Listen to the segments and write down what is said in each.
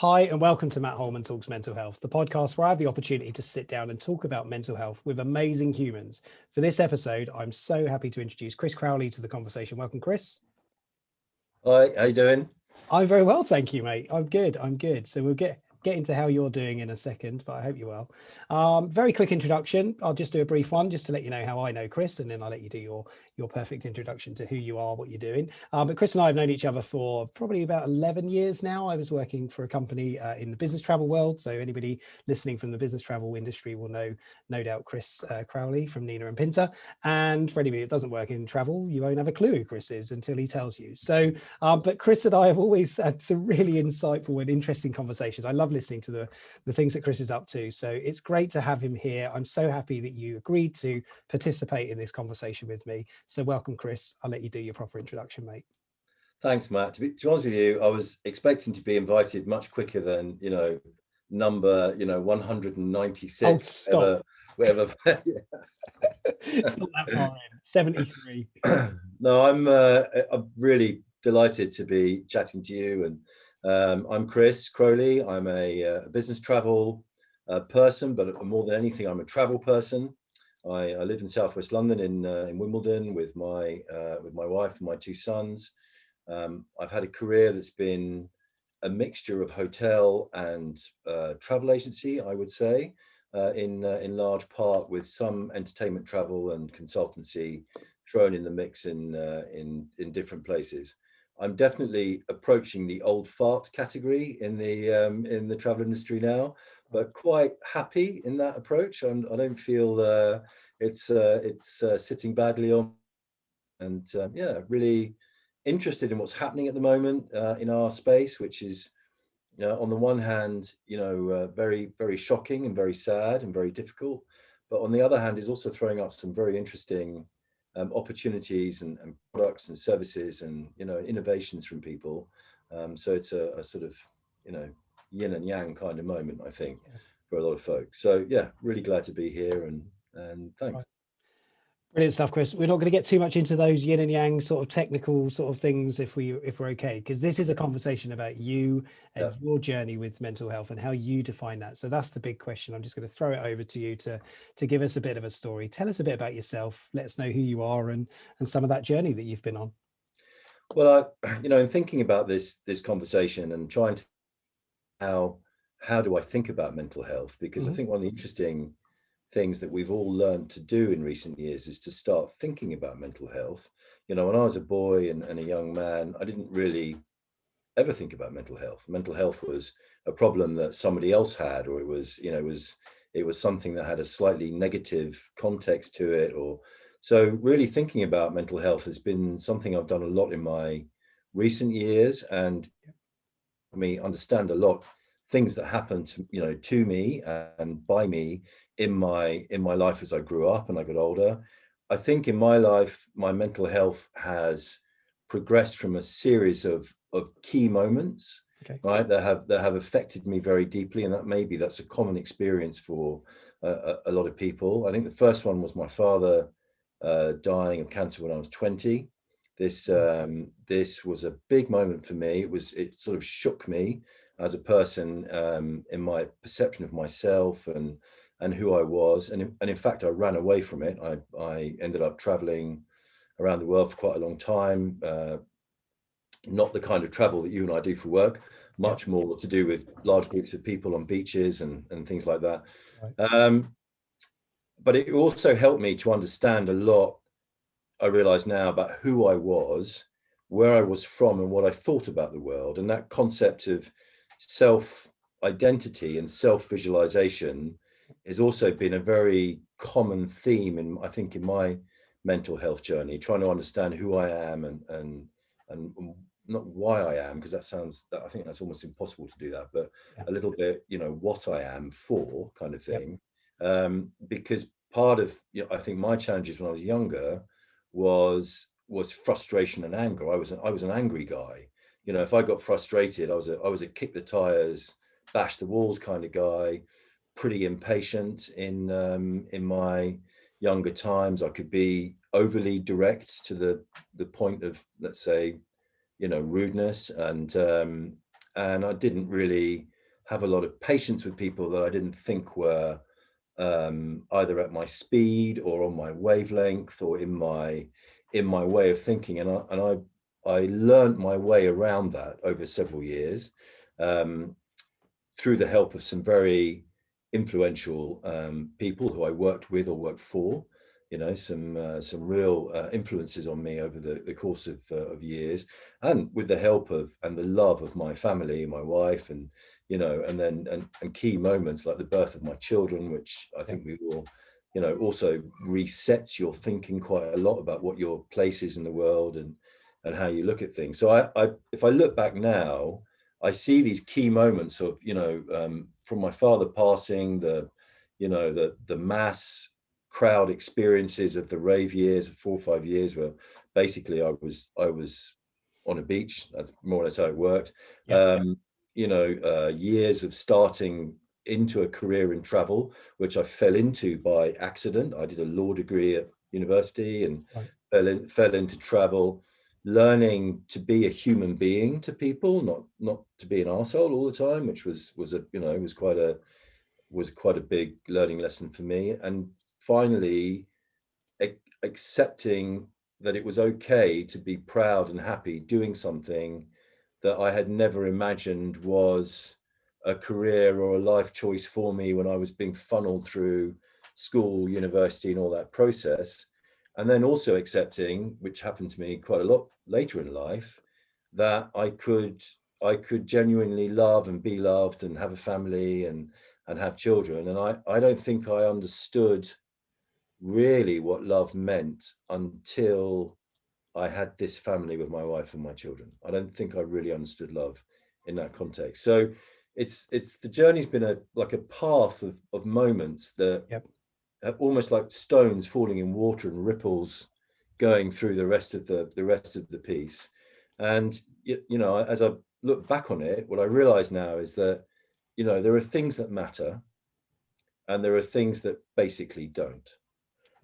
Hi, and welcome to Matt Holman Talks Mental Health, the podcast where I have the opportunity to sit down and talk about mental health with amazing humans. For this episode, I'm so happy to introduce Chris Crowley to the conversation. Welcome, Chris. Hi, how you doing? I'm very well, thank you, mate. I'm good. So we'll get into how you're doing in a second, but I hope you're well. Very quick introduction. I'll just do a brief one just to let you know how I know Chris, and then I'll let you do your perfect introduction to who you are, what you're doing. But Chris and I have known each other for probably about 11 years now. I was working for a company in the business travel world. So anybody listening from the business travel industry will know, no doubt, Chris Crowley from Nina and Pinter. And for anybody that doesn't work in travel, you won't have a clue who Chris is until he tells you. So, but Chris and I have always had some really insightful and interesting conversations. I love listening to the things that Chris is up to. So it's great to have him here. I'm so happy that you agreed to participate in this conversation with me. So welcome, Chris. I'll let you do your proper introduction, mate. Thanks, Matt. To be honest with you, I was expecting to be invited much quicker than, number, 196. Oh, stop. Whatever. It's not that far in. 73. No, I'm really delighted to be chatting to you. And I'm Chris Crowley. I'm a business travel person, but more than anything, I'm a travel person. I live in Southwest London in Wimbledon with my wife and my two sons. I've had a career that's been a mixture of hotel and travel agency, I would say, in large part, with some entertainment travel and consultancy thrown in the mix in different places. I'm definitely approaching the old fart category in the travel industry now, but quite happy in that approach. I don't feel it's sitting badly on, and really interested in what's happening at the moment in our space, which is, on the one hand, very, very shocking and very sad and very difficult, but on the other hand is also throwing up some very interesting opportunities and products and services and innovations from people. So it's a sort of yin and yang kind of moment, I think, for a lot of folks. So yeah, really glad to be here, and thanks. Right. Brilliant stuff, Chris. We're not going to get too much into those yin and yang sort of technical sort of things if we're okay, because this is a conversation about you and your journey with mental health and how you define that. So that's the big question. I'm just going to throw it over to you to give us a bit of a story. Tell us a bit about yourself. Let us know who you are and some of that journey that you've been on. Well, in thinking about this conversation and trying to how do I think about mental health, because I think one of the interesting things that we've all learned to do in recent years is to start thinking about mental health. When I was a boy and a young man, I didn't really ever think about mental health. Mental health was a problem that somebody else had, or it was something that had a slightly negative context to it. Or so really thinking about mental health has been something I've done a lot in my recent years, and I mean, understand a lot things that happened to me and by me in my life as I grew up and I got older. I think in my life, my mental health has progressed from a series of key moments, right, that have affected me very deeply, and that's a common experience for a lot of people. I think the first one was my father dying of cancer when I was 20. This was a big moment for me. It sort of shook me as a person in my perception of myself and who I was. And in fact, I ran away from it. I ended up traveling around the world for quite a long time. Not the kind of travel that you and I do for work, much more to do with large groups of people on beaches and things like that. Right. But it also helped me to understand a lot, I realize now, about who I was, where I was from, and what I thought about the world. And that concept of self-identity and self-visualization has also been a very common theme in my mental health journey, trying to understand who I am and not why I am, because I think that's almost impossible to do that, but a little bit, what I am for, kind of thing. Because part of, I think my challenges when I was younger was frustration and anger. I was an angry guy. If I got frustrated, I was a kick the tires, bash the walls kind of guy, pretty impatient in my younger times. I could be overly direct to the point of, let's say, rudeness, and and I didn't really have a lot of patience with people that I didn't think were either at my speed or on my wavelength or in my way of thinking. And I learned my way around that over several years, through the help of some very influential people who I worked with or worked for. You know, some real influences on me over the course of years, and with the help of and the love of my family, my wife, and you know, and then and key moments like the birth of my children, which I think we will, you know, also resets your thinking quite a lot about what your place is in the world and how you look at things. So I if I look back now, I see these key moments of, you know, from my father passing, you know, the mass crowd experiences of the rave years of 4 or 5 years, where basically I was on a beach. That's more or less how it worked. You know, years of starting into a career in travel, which I fell into by accident. I did a law degree at university and fell into travel, learning to be a human being to people, not to be an arsehole all the time, which was a, you know, was quite a big learning lesson for me. And finally accepting that it was okay to be proud and happy doing something that I had never imagined was a career or a life choice for me when I was being funneled through school, university, and all that process. And then also accepting, which happened to me quite a lot later in life, that I could genuinely love and be loved and have a family and have children. And I don't think I understood really what love meant until I had this family with my wife and my children. I don't think I really understood love in that context. So it's the journey's been like a path of moments that have almost like stones falling in water and ripples going through the rest of the piece. And you know, as I look back on it, what I realize now is that, you know, there are things that matter and there are things that basically don't.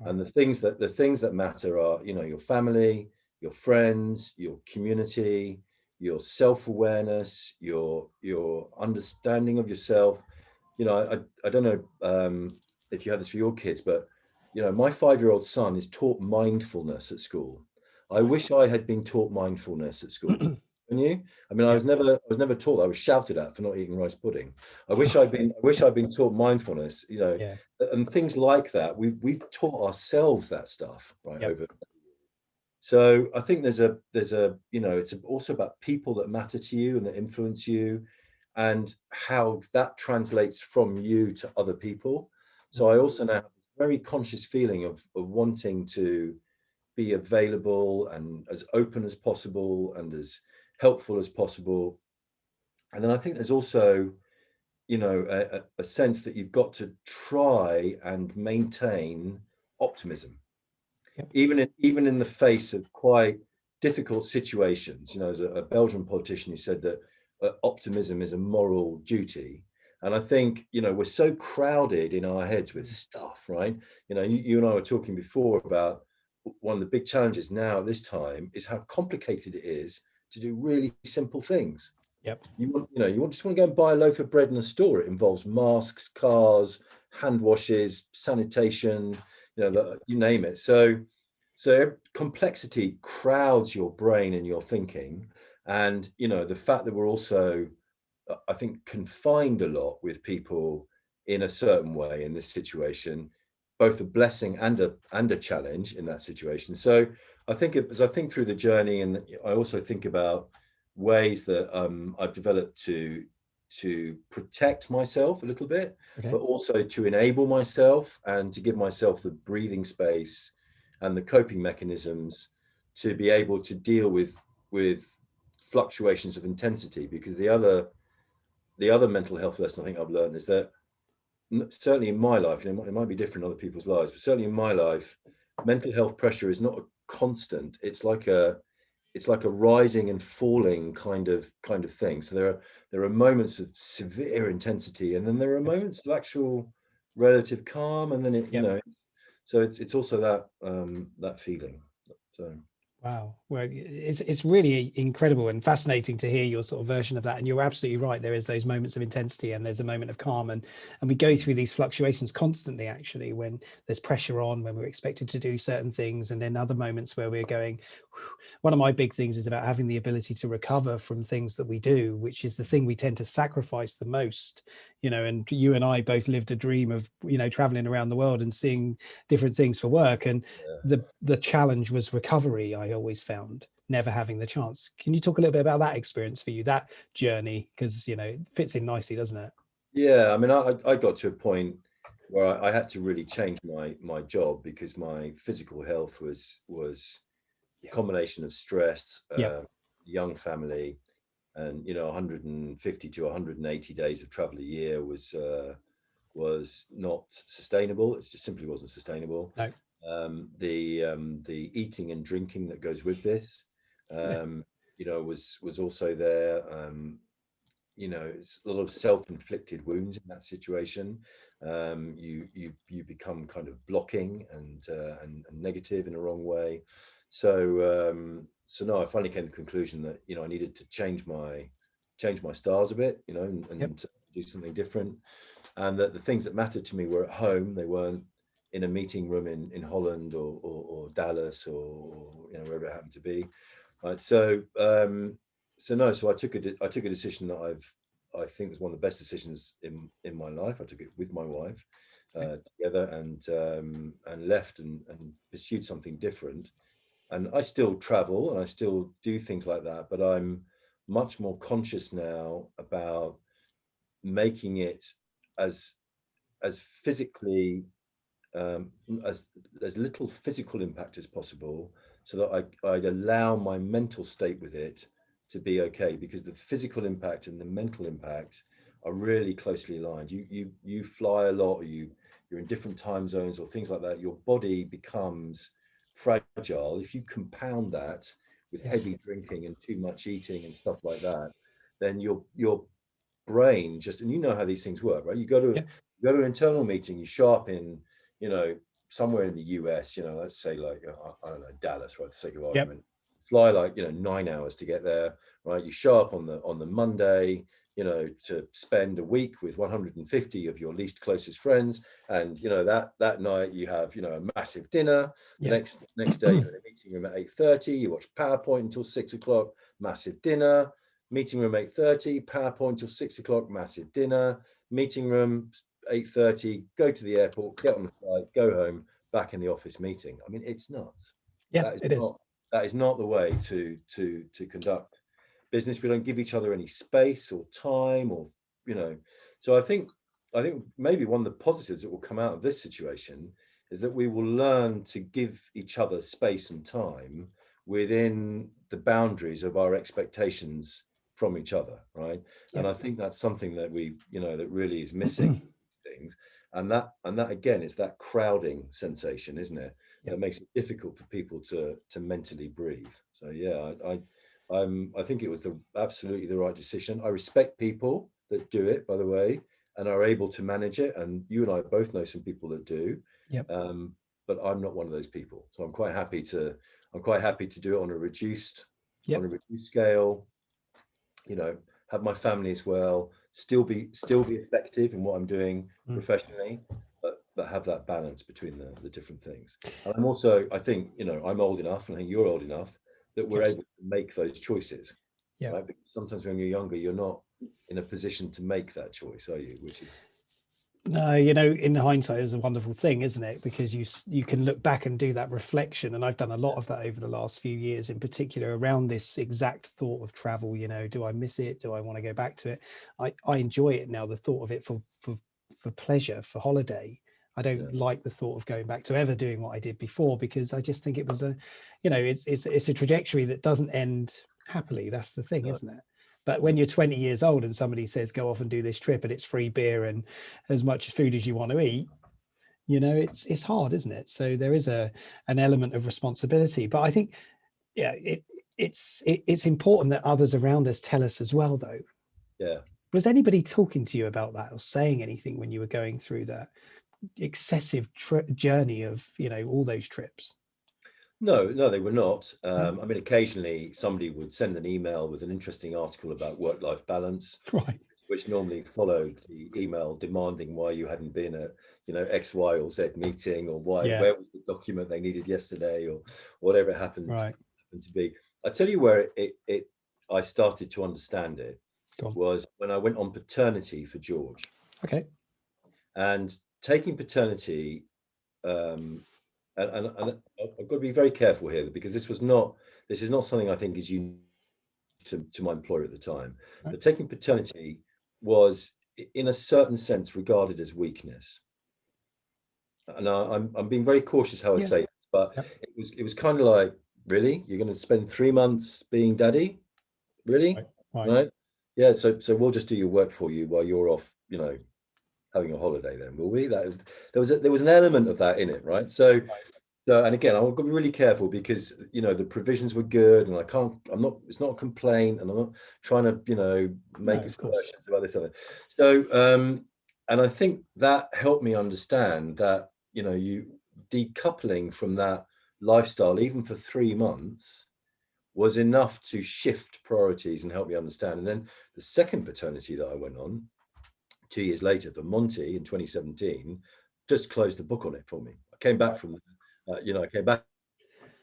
And the things that matter are, you know, your family, your friends, your community, your self-awareness, your understanding of yourself. You know, I don't know if you have this for your kids, but you know, my 5-year-old son is taught mindfulness at school. I wish I had been taught mindfulness at school. Can you? I mean, I was never taught. I was shouted at for not eating rice pudding. I wish I'd been taught mindfulness. You know, and things like that. We've taught ourselves that stuff, right? Over. So I think there's a you know, it's also about people that matter to you and that influence you, and how that translates from you to other people. So I also now have a very conscious feeling of wanting to be available and as open as possible and as helpful as possible. And then I think there's also, you know, a sense that you've got to try and maintain optimism, even in the face of quite difficult situations. You know, there's a Belgian politician who said that optimism is a moral duty. And I think, you know, we're so crowded in our heads with stuff, right? You know, you and I were talking before about one of the big challenges now at this time is how complicated it is to do really simple things. You just want to go and buy a loaf of bread in a store. It involves masks, cars, hand washes, sanitation, you know, you name it. So complexity crowds your brain and your thinking. And, you know, the fact that we're also, I think, confined a lot with people in a certain way in this situation, both a blessing and a challenge in that situation. So I think as I think through the journey, and I also think about ways that I've developed to protect myself a little bit, but also to enable myself and to give myself the breathing space and the coping mechanisms to be able to deal with fluctuations of intensity. Because the other mental health lesson I think I've learned is that, certainly in my life, and it might be different in other people's lives, but certainly in my life, mental health pressure is not a constant. It's like a rising and falling kind of thing. So there are moments of severe intensity, and then there are moments of actual relative calm, and then you know. So it's also that that feeling. So wow, Well, it's really incredible and fascinating to hear your sort of version of that. And you're absolutely right. There is those moments of intensity and there's a moment of calm, and we go through these fluctuations constantly, actually, when there's pressure on, when we're expected to do certain things, and then other moments where we're going. One of my big things is about having the ability to recover from things that we do, which is the thing we tend to sacrifice the most. And you and I both lived a dream of, traveling around the world and seeing different things for work. And the challenge was recovery. I always found never having the chance. Can you talk a little bit about that experience for you, that journey? Because it fits in nicely, doesn't it? Yeah, I mean, I got to a point where I had to really change my job because my physical health was a Yeah. combination of stress, Yeah. young family, and 150 to 180 days of travel a year was not sustainable. It just simply wasn't sustainable. No. The eating and drinking that goes with this, Yeah. was also there. It's a lot of self-inflicted wounds in that situation. You become kind of blocking and negative in a wrong way. So no, I finally came to the conclusion that I needed to change my stars a bit, Yep. and do something different, and that the things that mattered to me were at home. They weren't in a meeting room in Holland or Dallas or wherever it happened to be. Right. So I took a decision that I think was one of the best decisions in my life. I took it with my wife together and left and pursued something different. And I still travel and I still do things like that, but I'm much more conscious now about making it as physically um, as little physical impact as possible, so that I'd allow my mental state with it to be okay, because the physical impact and the mental impact are really closely aligned. You fly a lot, or you're in different time zones or things like that. Your body becomes fragile. If you compound that with Yes. heavy drinking and too much eating and stuff like that, then your brain just, and you know how these things work, right? Yeah. You go to an internal meeting, you show up in, somewhere in the US, let's say like, I don't know, Dallas, for the sake of Yep. argument, fly like, 9 hours to get there, right? You show up on the Monday, to spend a week with 150 of your least closest friends. And, that night you have, a massive dinner. The Yep. next day, you're in a meeting room at 8:30, you watch PowerPoint until 6 o'clock, massive dinner. Meeting room 8:30, PowerPoint till 6 o'clock, massive dinner. Meeting room 8:30, go to the airport, get on the flight, go home, back in the office meeting. I mean, it's nuts. Yeah, That is it is. not the way to conduct business. We don't give each other any space or time, or you know. So I think maybe one of the positives that will come out of this situation is that we will learn to give each other space and time within the boundaries of our expectations from each other, right? And Yep. I think that's something that that really is missing things. And that again, it's that crowding sensation, isn't it? Yep. That makes it difficult for people to mentally breathe. So yeah, I think it was absolutely the right decision. I respect people that do it, by the way, and are able to manage it. And you and I both know some people that do. Yep. But I'm not one of those people. So I'm quite happy to do it on a reduced Yep. scale, have my family as well, still be effective in what I'm doing Mm. professionally, but have that balance between the different things. And I'm also, I think, I'm old enough, and I think you're old enough, that we're Yes. able to make those choices, Yeah. right? Because sometimes when you're younger, you're not in a position to make that choice, are you? Which is No, in hindsight is a wonderful thing, isn't it? Because you can look back and do that reflection. And I've done a lot of that over the last few years, in particular around this exact thought of travel. Do I miss it? Do I want to go back to it? I enjoy it now, the thought of it for pleasure, for holiday. I yeah, don't like the thought of going back to ever doing what I did before, because I just think it was it's a trajectory that doesn't end happily. That's the thing, no, isn't it? But when you're 20 years old and somebody says, go off and do this trip and it's free beer and as much food as you want to eat, it's hard, isn't it? So there is an element of responsibility. But I think, yeah, it's important that others around us tell us as well, though. yeah. Was anybody talking to you about that or saying anything when you were going through that excessive journey of, all those trips? No, they were not. No? I mean, occasionally somebody would send an email with an interesting article about work-life balance, Right. which normally followed the email demanding why you hadn't been at, X, Y, or Z meeting, or Yeah. where was the document they needed yesterday, or whatever it happened Right. to be. I tell you where I started to understand it Go on. was when I went on paternity for George, Okay. and taking paternity. And I've got to be very careful here because this is not something I think is unique to my employer at the time. No? But taking paternity was, in a certain sense, regarded as weakness. And I'm being very cautious how I Yeah. say it, but Yep. it was kind of like, really, you're going to spend 3 months being daddy, really, Right. right? Yeah. So we'll just do your work for you while you're off, having a holiday. Then will we? There was an element of that in it, right? So. Right. So, and again, I'm going to be really careful because, the provisions were good, and it's not a complaint, and I'm not trying to, No, make of course. assertions about this other. So, and I think that helped me understand that, you decoupling from that lifestyle, even for 3 months, was enough to shift priorities and help me understand. And then the second paternity that I went on 2 years later for Monty in 2017, just closed the book on it for me. I came back Right. from I came back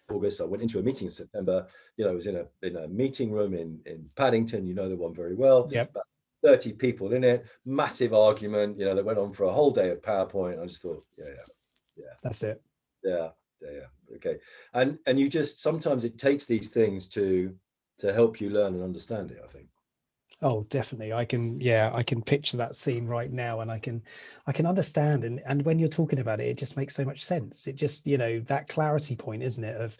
in August. I went into a meeting in September. I was in a meeting room in Paddington. You know the one very well. Yep. About 30 people in it. Massive argument. That went on for a whole day of PowerPoint. I just thought, yeah, That's it. yeah. Okay. And you just, sometimes it takes these things to help you learn and understand it, I think. Oh, definitely. I can picture that scene right now, and I can understand. And when you're talking about it, it just makes so much sense. It just, that clarity point, isn't it, of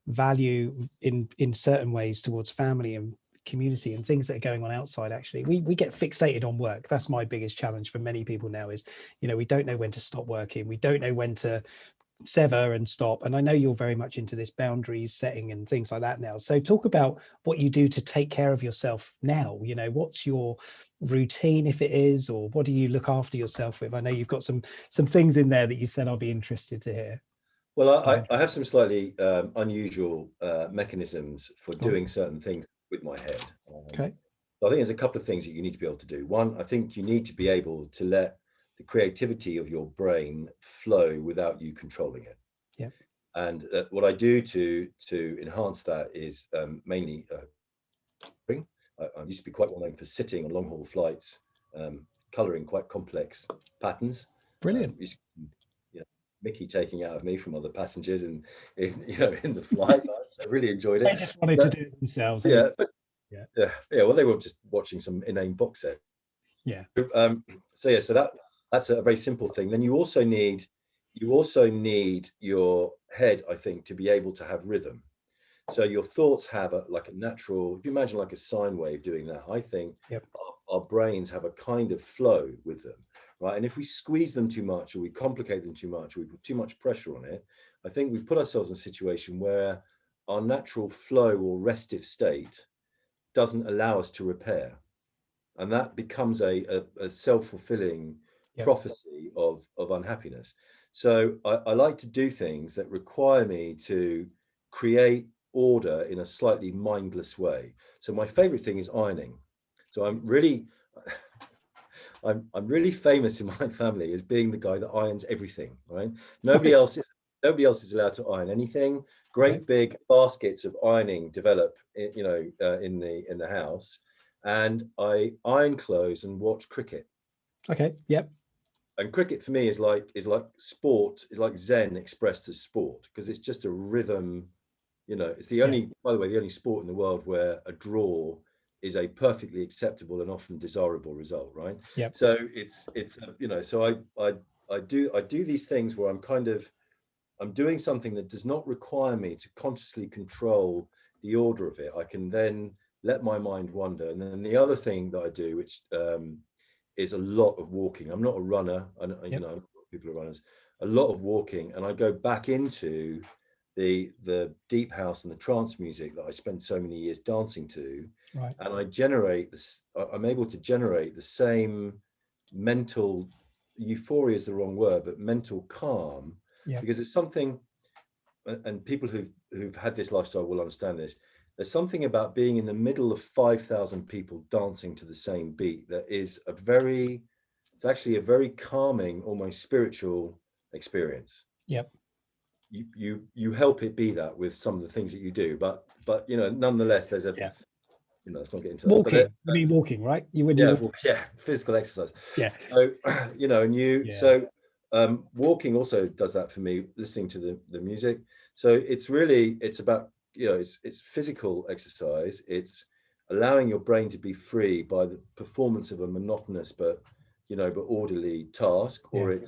value in certain ways towards family and community and things that are going on outside. Actually, we get fixated on work. That's my biggest challenge for many people now is, we don't know when to stop working. We don't know when to sever and stop. And I know you're very much into this boundaries setting and things like that now. So talk about what you do to take care of yourself now. What's your routine, if it is, or what do you look after yourself with? I know you've got some things in there that you said I'll be interested to hear. Well, I have some slightly unusual mechanisms for Oh, doing certain things with my head. okay. So I think there's a couple of things that you need to be able to do. One, I think you need to be able to let the creativity of your brain flow without you controlling it. Yeah. And what I do to enhance that is mainly I used to be quite well known for sitting on long haul flights, colouring quite complex patterns. Brilliant. Mickey taking out of me from other passengers in the flight. I really enjoyed They it. just wanted to do it themselves. Yeah, Yeah. Well, they were just watching some inane box set. Yeah. So that's a very simple thing. Then you also need your head, I think, to be able to have rhythm. So your thoughts have like a natural. If you imagine like a sine wave doing that, I think Yep. our brains have a kind of flow with them, right? And if we squeeze them too much, or we complicate them too much, or we put too much pressure on it, I think we put ourselves in a situation where our natural flow or restive state doesn't allow us to repair, and that becomes a self-fulfilling Yep. prophecy of unhappiness. So I like to do things that require me to create order in a slightly mindless way. So my favorite thing is ironing. So I'm really famous in my family as being the guy that irons everything, right? Nobody else is allowed to iron anything. Great Okay. big baskets of ironing develop in the house, and I iron clothes and watch cricket. Okay. Yep. And cricket for me is like sport, is like Zen expressed as sport, because it's just a rhythm. It's the only, by the way, the only sport in the world where a draw is a perfectly acceptable and often desirable result, right? Yep. So so I do these things where I'm doing something that does not require me to consciously control the order of it. I can then let my mind wander. And then the other thing that I do, which is a lot of walking. I'm not a runner. Yep. People are runners. A lot of walking, and I go back into the deep house and the trance music that I spent so many years dancing to, Right. and I generate this. I'm able to generate the same mental euphoria is the wrong word, but mental calm, Yeah. because it's something. and people who've had this lifestyle will understand this. There's something about being in the middle of 5,000 people dancing to the same beat that is it's actually a very calming, almost spiritual experience. Yep. You help it be that with some of the things that you do, but nonetheless, there's a Yeah. let's not get into Walking. that. You mean walking, right? You would. Yeah, physical exercise. Yeah. So and Yeah. walking also does that for me, listening to the music. So it's about, it's physical exercise. It's allowing your brain to be free by the performance of a monotonous but orderly task, or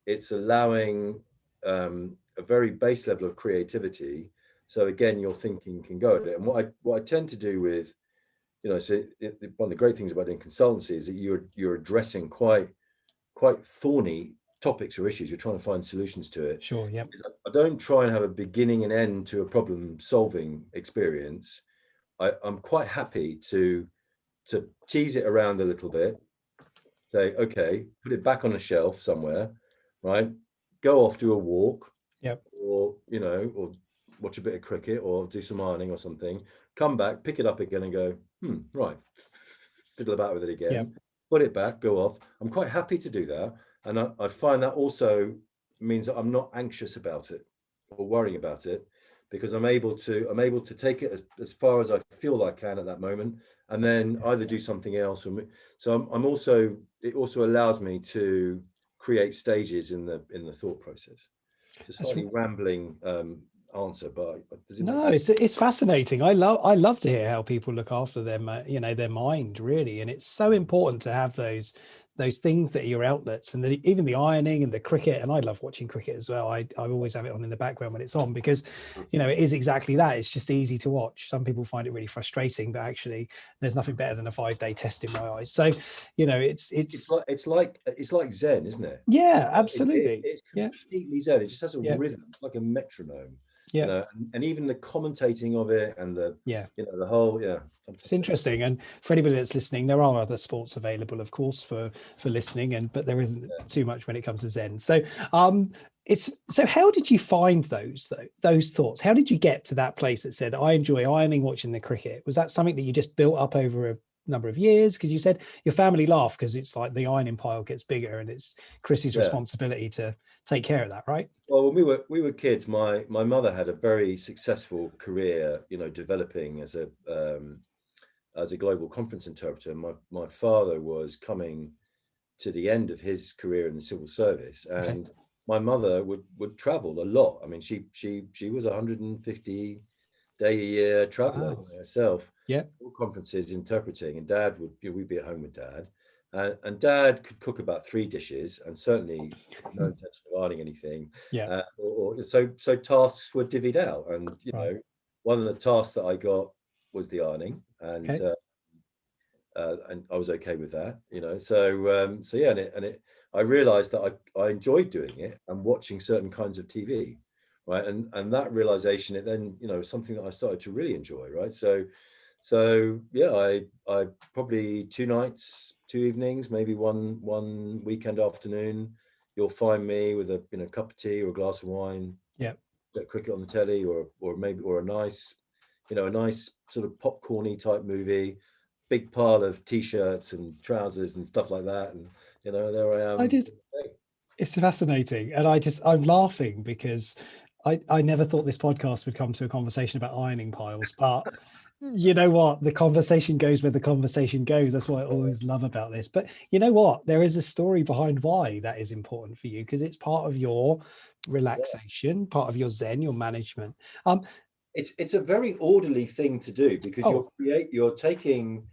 it's allowing a very base level of creativity. So again, your thinking can go at it. And what I tend to do with, one of the great things about doing consultancy is that you're addressing quite thorny topics or issues. You're trying to find solutions to it. Sure. Yep. I don't try and have a beginning and end to a problem solving experience. I'm quite happy to tease it around a little bit, say, okay, put it back on a shelf somewhere, right? Go off, do a walk, Yep. or watch a bit of cricket or do some ironing or something. Come back, pick it up again, and go, right, fiddle about with it again. Yep. Put it back, go off. I'm quite happy to do that, and I find that also means that I'm not anxious about it or worrying about it, because I'm able to take it as far as I feel I can at that moment, and then either do something else. So it also allows me to create stages in the thought process. It's a slightly rambling answer, but does it make sense? It's fascinating. I love to hear how people look after them, their mind, really. And it's so important to have those things that are your outlets, and even the ironing and the cricket. And I love watching cricket as well. I always have it on in the background when it's on, because it is exactly that. It's just easy to watch. Some people find it really frustrating, but actually there's nothing better than a 5-day test in my eyes. So it's like Zen, isn't it? Yeah, absolutely. It's completely Zen. It just has a rhythm. It's like a metronome. Yeah. And even the commentating of it, and the whole fantastic. It's interesting. And for anybody that's listening, there are other sports available, of course, for listening, but there isn't too much when it comes to Zen. So so how did you find those thoughts? How did you get to that place that said, I enjoy ironing, watching the cricket? Was that something that you just built up over a number of years? Because you said your family laugh because it's like the ironing pile gets bigger and it's Chrissy's responsibility to take care of that, right? Well, when we were kids, my mother had a very successful career, developing as a global conference interpreter. My father was coming to the end of his career in the civil service, and my mother would travel a lot. I mean, she was 150-day-a-year traveler herself. Yeah, all conferences interpreting, and Dad we'd be at home with Dad. And Dad could cook about 3 dishes, and certainly no intention of ironing anything. So tasks were divvied out, and one of the tasks that I got was the ironing, and I was okay with that. I realized that I enjoyed doing it and watching certain kinds of TV, right? And that realization, it then something that I started to really enjoy, right? So I probably 2 nights, 2 evenings, maybe one weekend afternoon, you'll find me with a cup of tea or a glass of wine, bit of cricket on the telly, or a nice sort of popcorny type movie, big pile of t-shirts and trousers and stuff like that, and there I am. It's fascinating, and I'm laughing because I never thought this podcast would come to a conversation about ironing piles, but you know what, the conversation goes where the conversation goes. That's what I always love about this. But you know what, there is a story behind why that is important for you, because it's part of your relaxation, part of your Zen, your management. It's a very orderly thing to do, because you're taking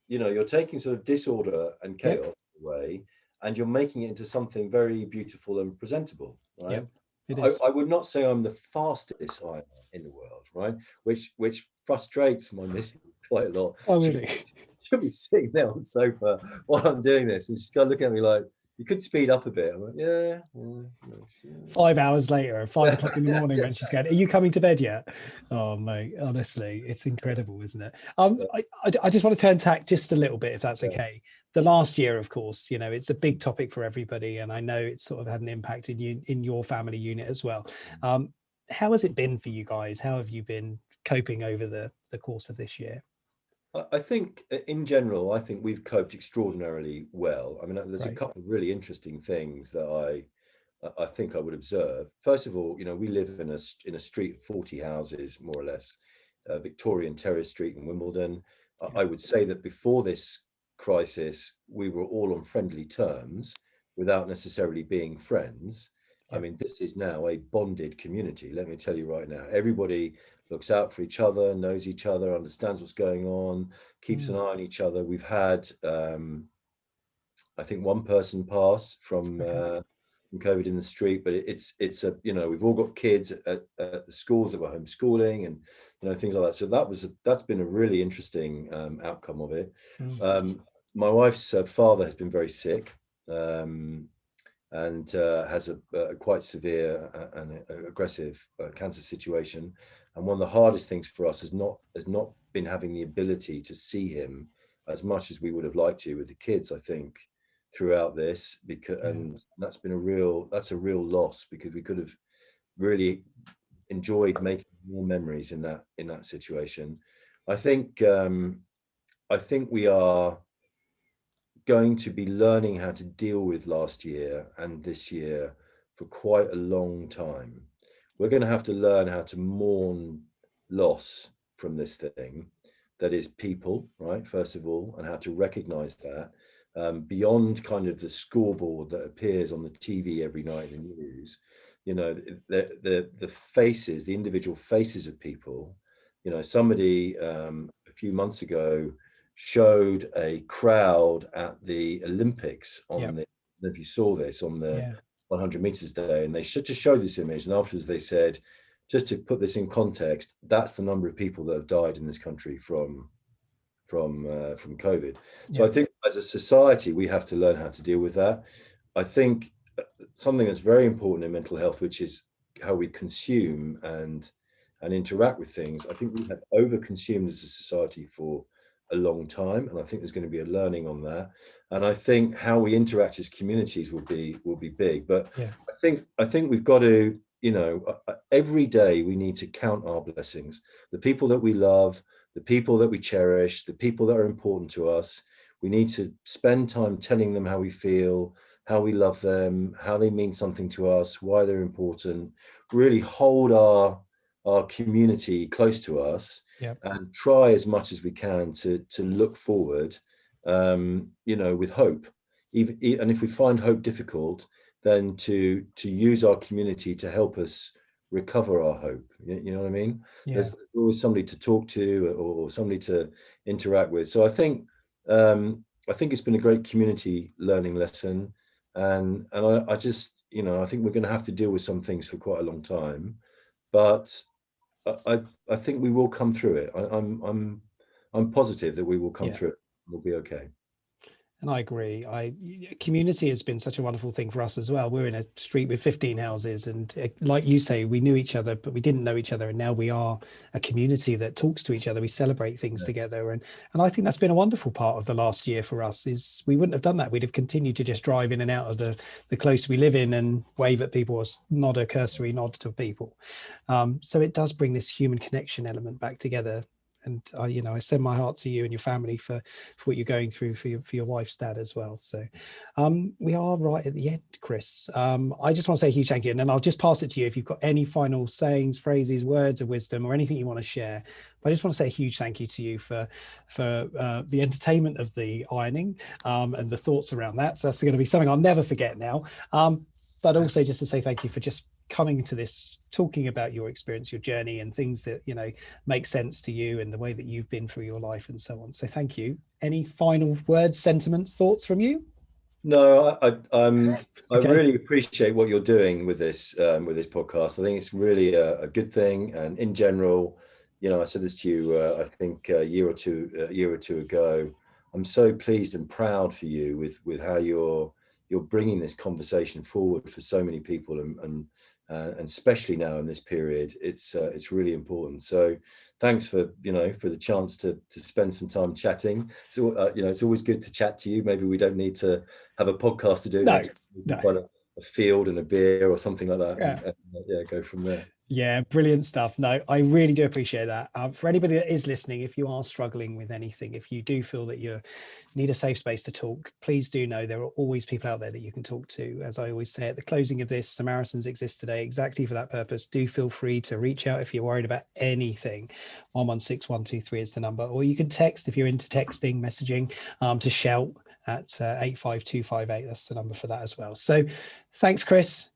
sort of disorder and chaos away, and you're making it into something very beautiful and presentable, right? It is. I would not say I'm the fastest ironer in the world, right? Which frustrates my missus quite a lot. Oh, really? She'll be sitting there on the sofa while I'm doing this, and she's going to look at me like, you could speed up a bit. I'm like, yeah. 5 hours later, 5 o'clock in the morning, when she's going, are you coming to bed yet? Oh, mate, honestly, it's incredible, isn't it? I just want to turn tack just a little bit, if that's okay. The last year, of course, it's a big topic for everybody, and I know it's sort of had an impact in your family unit as well. how has it been for you guys? How have you been coping over the course of this year? I think in general, I think we've coped extraordinarily well. I mean, there's a Right. couple of really interesting things that I think I would observe. First of all, we live in a street of 40 houses, more or less, Victorian Terrace Street in Wimbledon. Yeah. I would say that before this crisis, we were all on friendly terms without necessarily being friends. I Yeah. mean, this is now a bonded community. Let me tell you right now, everybody looks out for each other, knows each other, understands what's going on, keeps an eye on each other. We've had, I think, one person pass Okay. from COVID in the street, but it's a we've all got kids at the schools that were homeschooling and things like that. So that's been a really interesting outcome of it. Mm. My wife's father has been very sick. And has a quite severe and aggressive cancer situation. And one of the hardest things for us has not been having the ability to see him as much as we would have liked to with the kids, I think, throughout this, because Yeah. and that's a real loss, because we could have really enjoyed making more memories in that situation. I think we are going to be learning how to deal with last year and this year for quite a long time. We're going to have to learn how to mourn loss from this thing that is people, right? First of all, and how to recognize that beyond kind of the scoreboard that appears on the TV every night in the news. The faces, the individual faces of people. Somebody a few months ago showed a crowd at the Olympics Yeah. if you saw this on the Yeah. 100 meters day, and they should just show this image. And afterwards they said, just to put this in context, that's the number of people that have died in this country from COVID. So Yeah. I think as a society, we have to learn how to deal with that. I think something that's very important in mental health, which is how we consume and interact with things. I think we have over-consumed as a society for a long time, and I think there's going to be a learning on that. And I think how we interact as communities will be big. But Yeah. I think we've got to, every day we need to count our blessings, the people that we love, the people that we cherish, the people that are important to us. We need to spend time telling them how we feel, how we love them, how they mean something to us, why they're important. Really hold our community close to us, Yeah. and try as much as we can to look forward, with hope. And if we find hope difficult, then to use our community to help us recover our hope. You know what I mean? Yeah. There's always somebody to talk to or somebody to interact with. So I think it's been a great community learning lesson, and I just I think we're going to have to deal with some things for quite a long time, but I think we will come through it. I'm positive that we will come Yeah. through it. We'll be okay. And I agree. Community has been such a wonderful thing for us as well. We're in a street with 15 houses, and like you say, we knew each other, but we didn't know each other. And now we are a community that talks to each other. We celebrate things Yeah. together, and I think that's been a wonderful part of the last year for us. Is we wouldn't have done that. We'd have continued to just drive in and out of the close we live in and wave at people or nod a cursory nod to people. So it does bring this human connection element back together. And I send my heart to you and your family for what you're going through for your wife's dad as well. So we are right at the end, Chris. I just want to say a huge thank you, and then I'll just pass it to you if you've got any final sayings, phrases, words of wisdom, or anything you want to share. But I just want to say a huge thank you to you for the entertainment of the ironing and the thoughts around that. So that's going to be something I'll never forget now. But also just to say thank you for just coming to this, talking about your experience, your journey, and things that make sense to you and the way that you've been through your life and so on. So thank you. Any final words, sentiments, thoughts from you? No, I Okay. really appreciate what you're doing with this podcast. I think it's really a good thing. And in general, I said this to you, I think a year or two ago. I'm so pleased and proud for you with how you're bringing this conversation forward for so many people, and especially now in this period, it's really important. So thanks for the chance to spend some time chatting. So it's always good to chat to you. Maybe we don't need to have a podcast to do it next time. We can find a field and a beer or something like that, and go from there. Yeah, brilliant stuff. No, I really do appreciate that. For anybody that is listening, if you are struggling with anything, if you do feel that you need a safe space to talk, please do know there are always people out there that you can talk to. As I always say at the closing of this, Samaritans exist today exactly for that purpose. Do feel free to reach out if you're worried about anything. 116123 is the number, or you can text if you're into texting, messaging, to shout at 85258. That's the number for that as well. So thanks, Chris.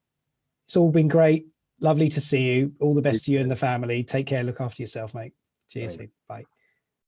It's all been great. Lovely to see you. All the best to you and the family. Take care. Look after yourself, mate. Cheers. Thanks. Bye.